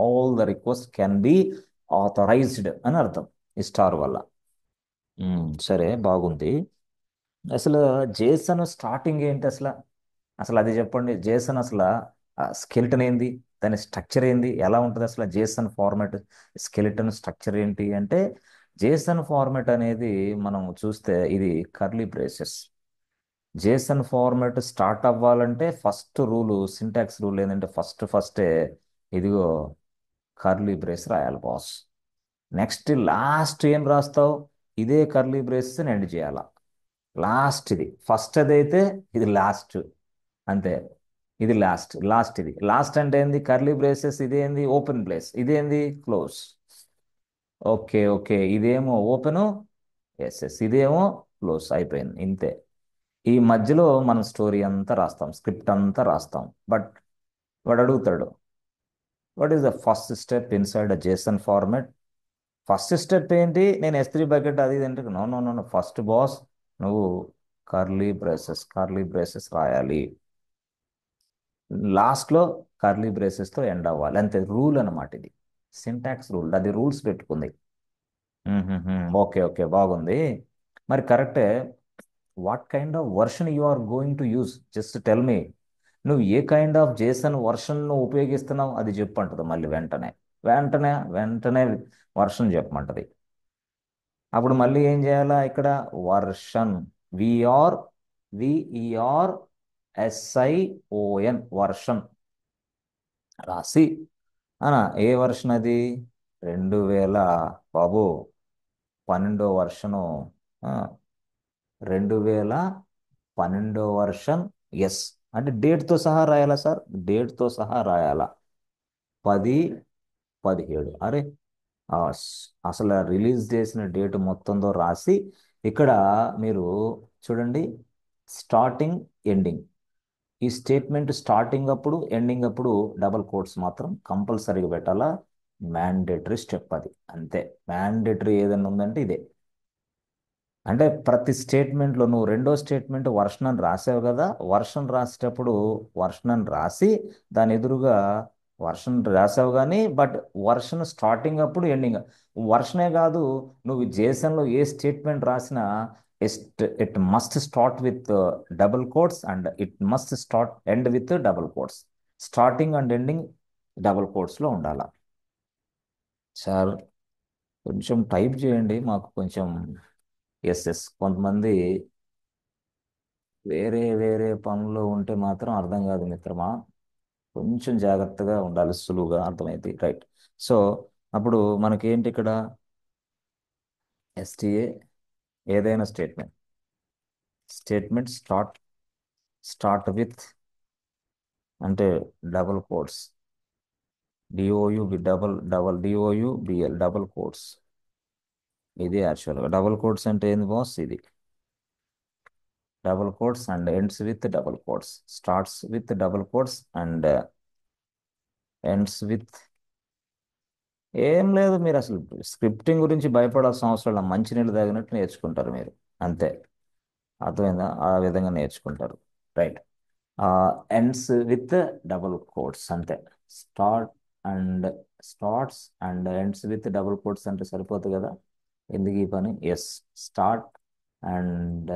All the request can be authorized అని అర్థం ఈ స్టార్ వల్ల. సరే బాగుంది. అసలు జేసన్ స్టార్టింగ్ ఏంటి అసలు? అసలు అది చెప్పండి. జేసన్ అసలు స్కెలిటన్ ఏంది? దాని స్ట్రక్చర్ ఏంది? ఎలా ఉంటుంది అసలు జేసన్ ఫార్మాట్? స్కెలిటన్ స్ట్రక్చర్ ఏంటి అంటే, జేసన్ ఫార్మాట్ అనేది మనం చూస్తే ఇది curly braces. Jason format start అవ్వాలంటే ఫస్ట్ రూలు, సింటాక్స్ రూల్ ఏంటంటే ఫస్టే ఇదిగో కర్లీ బ్రేస్ రాయాలి బాస్. నెక్స్ట్ లాస్ట్ ఏం రాస్తావు? ఇదే కర్లీ బ్రేసెస్ ఎండ్ చేయాలా. లాస్ట్ ఇది ఫస్ట్ అదైతే ఇది లాస్ట్, అంతే. ఇది లాస్ట్ ఇది లాస్ట్ అంటే ఏంది? Curly braces. ఇదేంది? Open place. ఇదేంది? క్లోజ్. ఓకే ఓకే, ఇదేమో ఓపెను. ఎస్ ఇదేమో క్లోజ్. అయిపోయింది ఇంతే. ఈ మధ్యలో మనం స్టోరీ అంతా రాస్తాం, స్క్రిప్ట్ అంతా రాస్తాం. బట్ వాడు అడుగుతాడు, what is the first step inside a JSON format? First step ఏంటి? నేను S3 బకెట్ అది ఇది అంటే, no no no no, first boss నువ్వు కర్లీ బ్రేసెస్ రాయాలి. లాస్ట్లో కర్లీ బ్రేసెస్తో ఎండ్ అవ్వాలి, అంతే. రూల్ అన్నమాట ఇది. సింటాక్స్ రూల్, అది రూల్స్ పెట్టుకుంది. ఓకే ఓకే బాగుంది. మరి కరెక్టే. What kind of version you are going to use? Just tell me. నువ్వు ఏ కైండ్ ఆఫ్ జేసన్ వర్షన్ నువ్వు ఉపయోగిస్తున్నావు అది చెప్పంటుంది మళ్ళీ వెంటనే. వెంటనే వెంటనే వర్షన్ చెప్పమంటది. అప్పుడు మళ్ళీ ఏం చేయాలా ఇక్కడ? వర్షన్. విఆర్ VERSION వర్షన్ రాసి, ఏ వర్షన్ అది? 2000 బాబు, 12వ వర్షను. 2012వ వర్షన్. ఎస్. అంటే డేట్తో సహా రాయాలా సార్? డేట్తో సహా రాయాలా. 10/17. అరే, అసలు రిలీజ్ చేసిన డేట్ మొత్తంతో రాసి, ఇక్కడ మీరు చూడండి, స్టార్టింగ్ ఎండింగ్. ఈ స్టేట్మెంట్ స్టార్టింగ్ అప్పుడు ఎండింగ్ అప్పుడు డబల్ కోట్స్ మాత్రం కంపల్సరీగా పెట్టాలా. మ్యాండేటరీ స్టెప్ అది, అంతే. మ్యాండేటరీ ఏదైనా ఉందంటే ఇదే. అంటే ప్రతి స్టేట్మెంట్లో నువ్వు రెండో స్టేట్మెంట్ వర్షన్ అని రాసావు కదా, వర్షన్ రాసేటప్పుడు వర్షన్ అని రాసి దాని ఎదురుగా వర్షన్ రాసావు కానీ, బట్ వర్షన్ స్టార్టింగ్ అప్పుడు ఎండింగ్ వర్షనే కాదు. నువ్వు జేసన్లో ఏ స్టేట్మెంట్ రాసినా it must start with double quotes and it must start end with double quotes. Starting and ending double కోట్స్లో ఉండాలా. సార్ కొంచెం టైప్ చేయండి మాకు కొంచెం. కొంతమంది వేరే వేరే పనులు ఉంటే మాత్రం అర్థం కాదు మిత్రమా. కొంచెం జాగ్రత్తగా ఉండాలి, సులువుగా అర్థమైంది. రైట్. సో అప్పుడు మనకేంటి ఇక్కడ? STA ఏదైనా స్టేట్మెంట్ స్టార్ట్ విత్ అంటే double quotes, DOUBL double quotes. ఇది యాక్చువల్గా డబుల్ కోట్స్ అంటే ఏంది బాస్? ఇది double quotes and ends with double quotes, starts with double quotes and ends with. ఏం లేదు, మీరు అసలు స్క్రిప్టింగ్ గురించి భయపడాల్సిన అవసరం లేదు. మంచినీళ్ళు తాగినట్టు నేర్చుకుంటారు మీరు, అంతే. అర్థమైందా? ఆ విధంగా నేర్చుకుంటారు. Right. Ends with double quotes, అంతే. Start and starts and ends with double quotes అంటే సరిపోతుంది కదా. ఎందుకు ఈ పని? Yes. Start and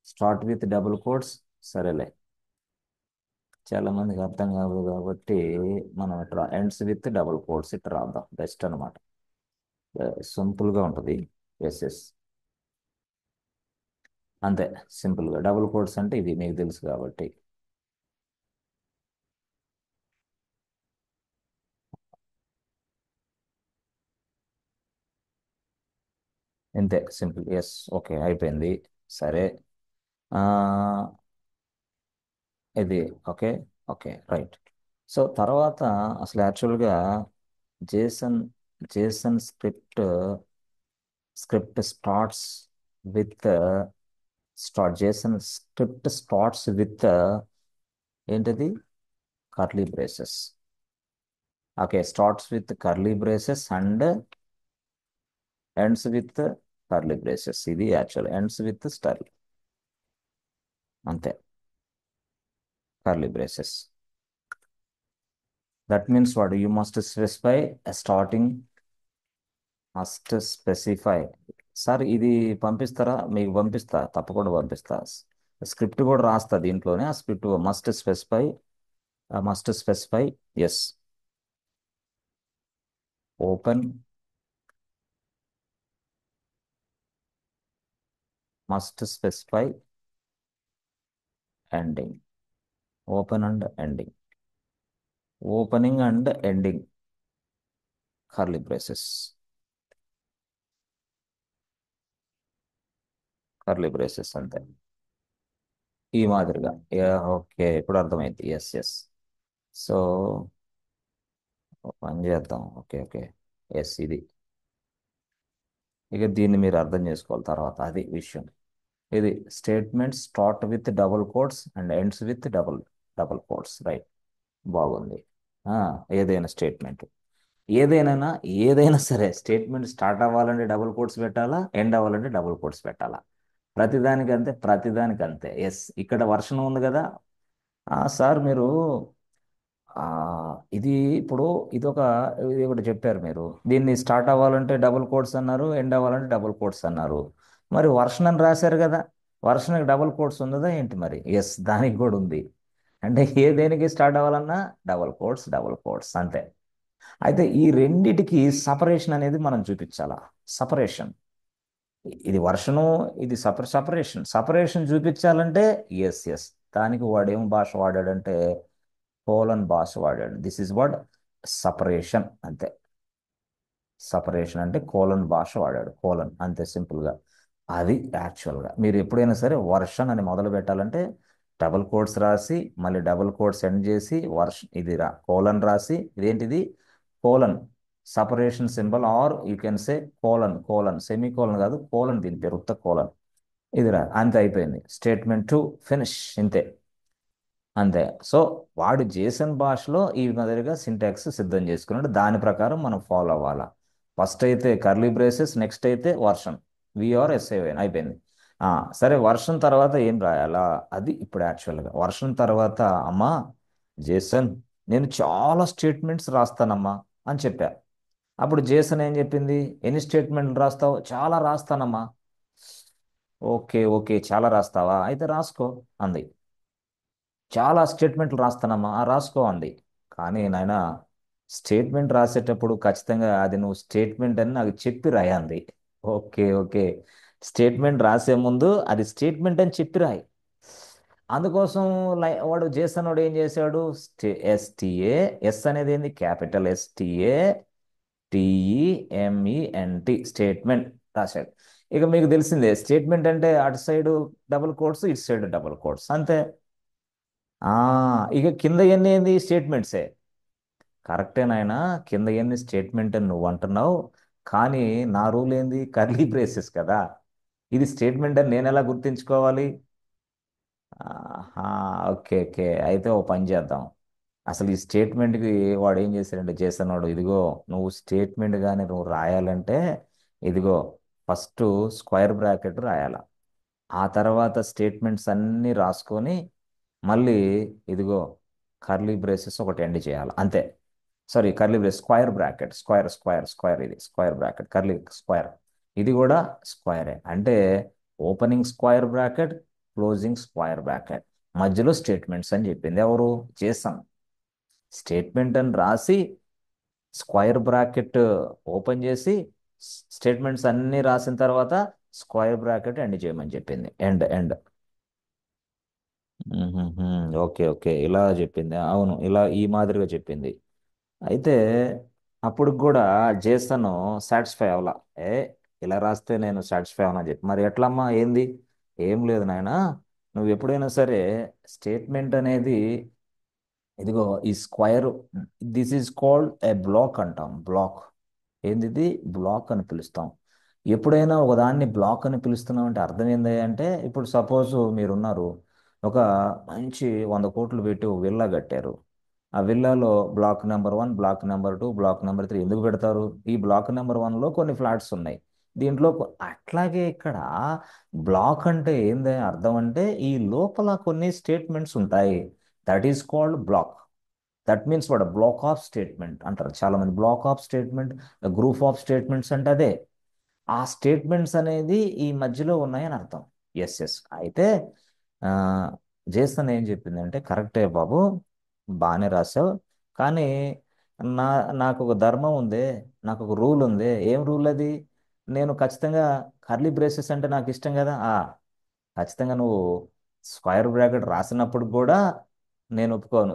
start with double quotes. సరేలే, చాలా మందికి అర్థం కాదు కాబట్టి మనం ఇట్లా ఎండ్స్ విత్ డబుల్ కోట్స్ ఇట్లా రాద్దాం, బెస్ట్ అనమాట. సింపుల్గా ఉంటుంది. ఎస్ అంతే. సింపుల్గా డబుల్ కోట్స్ అంటే ఇది మీకు తెలుసు కాబట్టి. అంతే సింపుల్. ఎస్. ఓకే అయిపోయింది. సరే. ఆ, ఇది ఓకే. Okay right. సో తర్వాత అసలు యాక్చువల్గా JSON JSON script starts with JSON script starts with ఏంటిది? Curly braces. Okay, starts with curly braces and ends with curly braces. ఇది యాక్చువల్ ఎండ్స్ విత్ అంతే, కర్లీ బ్రేసెస్. దట్ మీన్స్ వాడు you must specify starting, must specify. Sir ఇది పంపిస్తారా? మీకు పంపిస్తా, తప్పకుండా పంపిస్తా. స్క్రిప్ట్ కూడా రాస్తా దీంట్లోనే. ఆ script must specify, must specify, yes, open, must specify ending, open and ending, opening and ending, curly braces, curly braces అంతే. ఈ మాదిరిగా. ఓకే, ఇప్పుడు అర్థమైంది. Yes yes. సో పని చేద్దాం. Okay okay. ఎస్ ఇది. ఇక దీన్ని మీరు అర్థం చేసుకోవాలి తర్వాత, అది విషయం. ఇది statement start with double quotes and ends with double double quotes, right. బాగుంది. ఆ, ఏదైనా స్టేట్మెంట్, ఏదైనా ఏదైనా సరే స్టేట్మెంట్ స్టార్ట్ అవ్వాలంటే డబుల్ కోట్స్ పెట్టాలా, ఎండ్ అవ్వాలంటే డబుల్ కోట్స్ పెట్టాలా. ప్రతిదానికి అంతే, ప్రతిదానికి అంతే. ఎస్, ఇక్కడ వర్షన్ ఉంది కదా. సార్ మీరు ఆ, ఇది ఇప్పుడు ఇదొక, ఇది ఒకటి చెప్పారు మీరు. దీన్ని స్టార్ట్ అవ్వాలంటే డబుల్ కోట్స్ అన్నారు, ఎండ్ అవ్వాలంటే డబుల్ కోట్స్ అన్నారు. మరి వర్షన్ అని రాశారు కదా, వర్షన్కి డబుల్ కోట్స్ ఉన్నదా ఏంటి మరి? ఎస్, దానికి కూడా ఉంది. అంటే ఏ దేనికి స్టార్ట్ అవ్వాలన్నా డబుల్ కోట్స్ అంతే. అయితే ఈ రెండిటికి సపరేషన్ అనేది మనం చూపించాలా. సపరేషన్, ఇది వర్షను, ఇది సపరేషన్, సపరేషన్ చూపించాలంటే ఎస్ ఎస్, దానికి వాడు ఏం భాష వాడాడంటే కోలన్ భాష వాడాడు. దిస్ ఇస్ వాట్ సపరేషన్ అంతే. సపరేషన్ అంటే కోలన్ భాష వాడాడు, కోలన్ అంతే సింపుల్గా. అది యాక్చువల్గా మీరు ఎప్పుడైనా సరే వర్షన్ అని మొదలు పెట్టాలంటే డబుల్ కోట్స్ రాసి మళ్ళీ డబుల్ కోట్స్ ఎండ్ చేసి ఇది కోలన్ రాసి, ఇదేంటిది colon, separation symbol, or you can say colon, colon semicolon కాదు, కోలన్ దీని పేరు, ఉత్త కోలన్. ఇదిరా అంతే, అయిపోయింది. స్టేట్మెంట్ టు ఫినిష్, ఇంతే. అంతే. సో వాడు జేసన్ భాషలో ఈ మాదిరిగా సింటాక్స్ సిద్ధం చేసుకున్నాడు, దాని ప్రకారం మనం ఫాలో అవ్వాలా. ఫస్ట్ అయితే కర్లీ బ్రేసెస్, నెక్స్ట్ అయితే వర్షన్, విఆర్ఎస్ఏవన్ అయిపోయింది. ఆ, సరే వర్షన్ తర్వాత ఏం రాయాలా, అది ఇప్పుడు యాక్చువల్గా వర్షన్ తర్వాత. అమ్మా జేసన్, నేను చాలా స్టేట్మెంట్స్ రాస్తానమ్మా అని చెప్పా. అప్పుడు జేసన్ ఏం చెప్పింది, ఎన్ని స్టేట్మెంట్లు రాస్తావు? చాలా రాస్తానమ్మా. ఓకే ఓకే, చాలా రాస్తావా, అయితే రాసుకో అంది. చాలా స్టేట్మెంట్లు రాస్తానమ్మా, రాసుకో అంది. కానీ నాయన, స్టేట్మెంట్ రాసేటప్పుడు ఖచ్చితంగా అది నువ్వు స్టేట్మెంట్ అని నాకు చెప్పి రాయంది. ఓకే ఓకే, స్టేట్మెంట్ రాసే ముందు అది స్టేట్మెంట్ అని చెప్పి రాయి. అందుకోసం వాడు చేస్తాను, వాడు ఏం చేశాడు, ఎస్టిఏ, ఎస్ అనేది ఏంది, క్యాపిటల్ ఎస్టిఏ టిఈఎంఈఎన్టి, స్టేట్మెంట్ రాశాడు. ఇక మీకు తెలిసిందే, స్టేట్మెంట్ అంటే అటు సైడ్ డబుల్ కోట్స్, ఇటు సైడ్ డబుల్ కోట్స్ అంతే. ఆ, ఇక కింద ఎన్ని ఏంది, స్టేట్మెంట్సే. కరెక్టే నాయనా, కింద ఎన్ని స్టేట్మెంట్ అని నువ్వు అంటున్నావు, కానీ నా రూల్ ఏంది, కర్లీ బ్రేసెస్ కదా. ఇది స్టేట్మెంట్ అని నేను ఎలా గుర్తించుకోవాలి? ఆహా, ఓకే ఓకే, అయితే ఓ పని చేద్దాం. అసలు ఈ స్టేట్మెంట్కి వాడు ఏం చేశాడంటే, చేస్తున్నాడు, ఇదిగో నువ్వు స్టేట్మెంట్ కానీ నువ్వు రాయాలంటే, ఇదిగో ఫస్ట్ స్క్వేర్ బ్రాకెట్ రాయాల, ఆ తర్వాత స్టేట్మెంట్స్ అన్నీ రాసుకొని మళ్ళీ ఇదిగో కర్లీ బ్రేసెస్ ఒకటి ఎండ్ చేయాలి అంతే. Sorry, curly brace, square bracket, square square square, ఇది స్క్వేర్ బ్రాకెట్, కర్లీ స్క్వేర్, ఇది కూడా స్క్వేరే. అంటే opening square bracket, closing square bracket, మధ్యలో స్టేట్మెంట్స్ అని చెప్పింది ఎవరు, చేసాం. స్టేట్మెంట్ అని రాసి స్క్వేర్ బ్రాకెట్ ఓపెన్ చేసి స్టేట్మెంట్స్ అన్నీ రాసిన తర్వాత స్క్వేర్ బ్రాకెట్ ఎండ్ చేయమని చెప్పింది, ఎండ్ ఎండ్. ఓకే ఓకే, ఇలా చెప్పింది, అవును, ఇలా ఈ మాదిరిగా చెప్పింది. అయితే అప్పుడు కూడా జేసన్ సాటిస్ఫై అవ్వాల. ఏ, ఇలా రాస్తే నేను సాటిస్ఫై అవనా చెప్పి, మరి ఎట్లమ్మా ఏంది? ఏం లేదు నాయనా, నువ్వు ఎప్పుడైనా సరే స్టేట్మెంట్ అనేది, ఇదిగో ఈ square, this is called a block అంటాం, బ్లాక్. ఏంది ఇది, బ్లాక్ అని పిలుస్తాం. ఎప్పుడైనా ఒక దాన్ని బ్లాక్ అని పిలుస్తున్నాం అంటే అర్థం ఏంది అంటే, ఇప్పుడు సపోజ్ మీరున్నారు, ఒక మంచి 100 కోట్లు పెట్టి ఒక విల్లా కట్టారు. ఆ విల్లాలో block number 1, block number 2, block number 3 ఎందుకు పెడతారు? ఈ బ్లాక్ నెంబర్ 1లో కొన్ని ఫ్లాట్స్ ఉన్నాయి, దీంట్లో అట్లాగే ఇక్కడ బ్లాక్ అంటే ఏంది అర్థం అంటే, ఈ లోపల కొన్ని స్టేట్మెంట్స్ ఉంటాయి, that is called block. That means వాడు బ్లాక్ ఆఫ్ స్టేట్మెంట్ అంటారు చాలా మంది. Block of statement, group of statements అంటే అదే. ఆ స్టేట్మెంట్స్ అనేది ఈ మధ్యలో ఉన్నాయని అర్థం. Yes yes. అయితే ఆ, జేసన్ ఏం చెప్పిందంటే కరెక్టే బాబు, బాగానే రాసావు, కానీ నా నాకు ఒక ధర్మం ఉంది, నాకు ఒక రూల్ ఉంది. ఏం రూల్ అది? నేను ఖచ్చితంగా కర్లీ బ్రేసెస్ అంటే నాకు ఇష్టం కదా. ఖచ్చితంగా నువ్వు స్క్వేర్ బ్రాకెట్ రాసినప్పుడు కూడా నేను ఒప్పుకోను,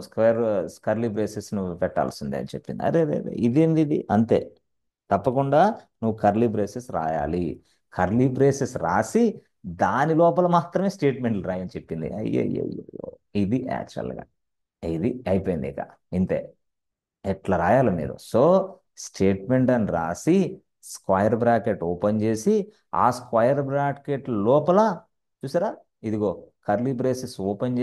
కర్లీ బ్రేసెస్ నువ్వు పెట్టాల్సిందే అని చెప్పింది. అరే అరే అరే, ఇదేంది ఇది? అంతే, తప్పకుండా నువ్వు కర్లీ బ్రేసెస్ రాయాలి. కర్లీ బ్రేసెస్ రాసి దాని లోపల మాత్రమే స్టేట్మెంట్లు రాయని చెప్పింది. అయ్యో, ఇది యాక్చువల్గా ఇది అయిపోయింది ఇక. ఇంతే, ఎట్లా రాయాలి మీరు? సో స్టేట్మెంట్ అని రాసి స్క్వేర్ బ్రాకెట్ ఓపెన్ చేసి ఆ స్క్వేర్ బ్రాకెట్ లోపల చూసారా, ఇదిగో కర్లీ బ్రేసెస్ ఓపెన్